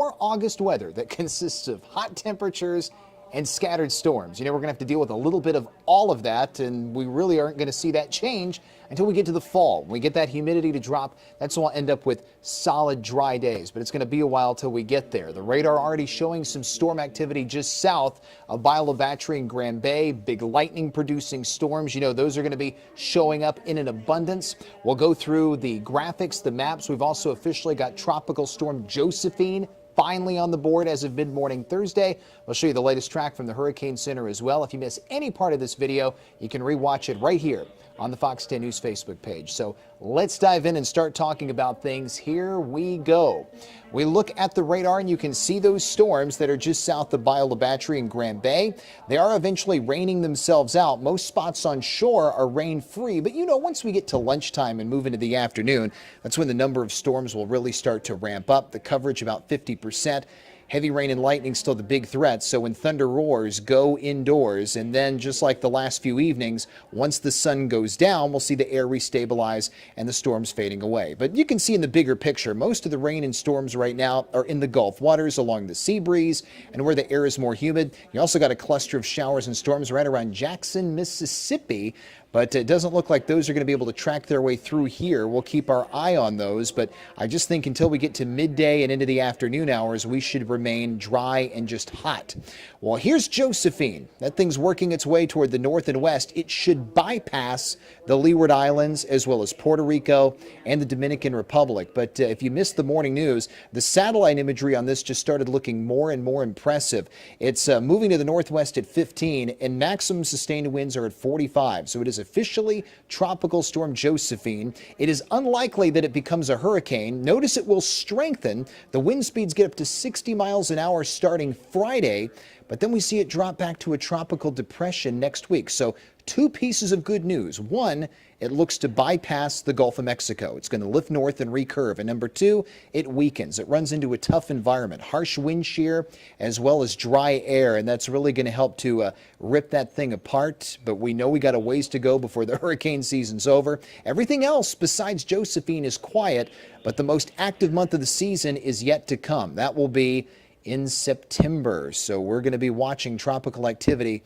August weather that consists of hot temperatures and scattered storms. We're going to have to deal with a little bit of all of that, and we really aren't going to see that change until we get to the fall. When we get that humidity to drop, that's when we'll end up with solid dry days, but it's going to be a while till we get there. The radar already showing some storm activity just south of Bayou Battery and Grand Bay. Big lightning producing storms. Those are going to be showing up in an abundance. We'll go through the graphics, the maps. We've also officially got Tropical Storm Josephine finally on the board as of mid-morning Thursday. We'll show you the latest track from the Hurricane Center as well. If you miss any part of this video, you can rewatch it right here on the Fox 10 News Facebook page. So let's dive in and start talking about things. Here we go. We look at the radar and you can see those storms that are just south of Bayou Battery and Grand Bay. They are eventually raining themselves out. Most spots on shore are rain-free, but once we get to lunchtime and move into the afternoon, that's when the number of storms will really start to ramp up. The coverage about 50%. Heavy rain and lightning still the big threats, so when thunder roars, go indoors. And then, just like the last few evenings, once the sun goes down, we'll see the air restabilize and the storms fading away. But you can see in the bigger picture, most of the rain and storms right now are in the Gulf waters along the sea breeze and where the air is more humid. You also got a cluster of showers and storms right around Jackson, Mississippi. But it doesn't look like those are going to be able to track their way through here. We'll keep our eye on those, but I just think until we get to midday and into the afternoon hours, we should remain dry and just hot. Well, here's Josephine. That thing's working its way toward the north and west. It should bypass the Leeward Islands as well as Puerto Rico and the Dominican Republic. But if you missed the morning news, the satellite imagery on this just started looking more and more impressive. It's moving to the northwest at 15 and maximum sustained winds are at 45. So it is officially Tropical Storm Josephine. It is unlikely that it becomes a hurricane. Notice it will strengthen. The wind speeds get up to 60 miles an hour starting Friday, but then we see it drop back to a tropical depression next week. So two pieces of good news. One, it looks to bypass the Gulf of Mexico. It's going to lift north and recurve. And number two, it weakens. It runs into a tough environment, harsh wind shear as well as dry air. And that's really going to help to rip that thing apart. But we know we got a ways to go before the hurricane season's over. Everything else besides Josephine is quiet, but the most active month of the season is yet to come. That will be in September. So we're going to be watching tropical activity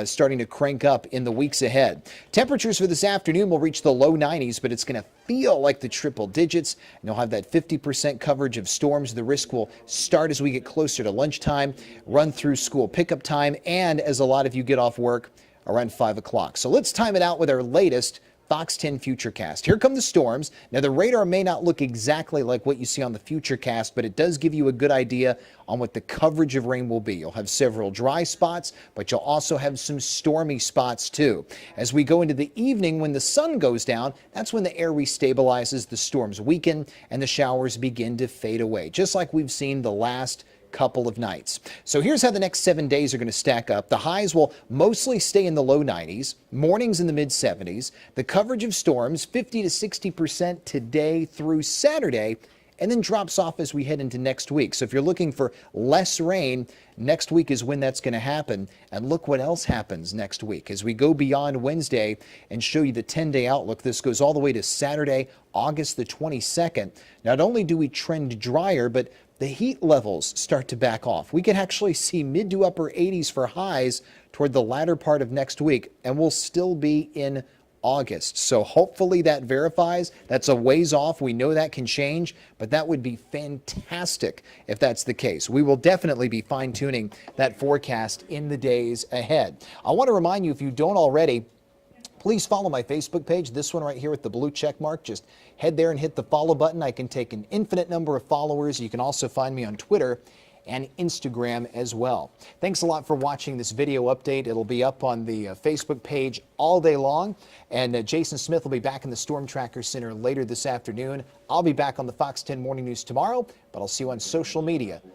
starting to crank up in the weeks ahead. Temperatures for this afternoon will reach the low 90s, but it's going to feel like the triple digits. And you'll have that 50% coverage of storms. The risk will start as we get closer to lunchtime, run through school pickup time, and as a lot of you get off work around 5 o'clock. So let's time it out with our latest Fox 10 Futurecast. Here come the storms. Now, the radar may not look exactly like what you see on the Futurecast, but it does give you a good idea on what the coverage of rain will be. You'll have several dry spots, but you'll also have some stormy spots too. As we go into the evening, when the sun goes down, that's when the air restabilizes, the storms weaken, and the showers begin to fade away, just like we've seen the last couple of nights. So here's how the next 7 days are going to stack up. The highs will mostly stay in the low 90s, mornings in the mid 70s. The coverage of storms 50 to 60% today through Saturday, and then drops off as we head into next week. So if you're looking for less rain, next week is when that's going to happen. And look what else happens next week. As we go beyond Wednesday and show you the 10-day outlook, this goes all the way to Saturday, August the 22nd. Not only do we trend drier, but the heat levels start to back off. We can actually see mid to upper 80s for highs toward the latter part of next week, and we'll still be in August. So hopefully that verifies. That's a ways off. We know that can change, but that would be fantastic if that's the case. We will definitely be fine-tuning that forecast in the days ahead. I want to remind you, if you don't already, please follow my Facebook page, this one right here with the blue check mark. Just head there and hit the follow button. I can take an infinite number of followers. You can also find me on Twitter and Instagram as well. Thanks a lot for watching this video update. It'll be up on the Facebook page all day long. And Jason Smith will be back in the Storm Tracker Center later this afternoon. I'll be back on the Fox 10 Morning News tomorrow, but I'll see you on social media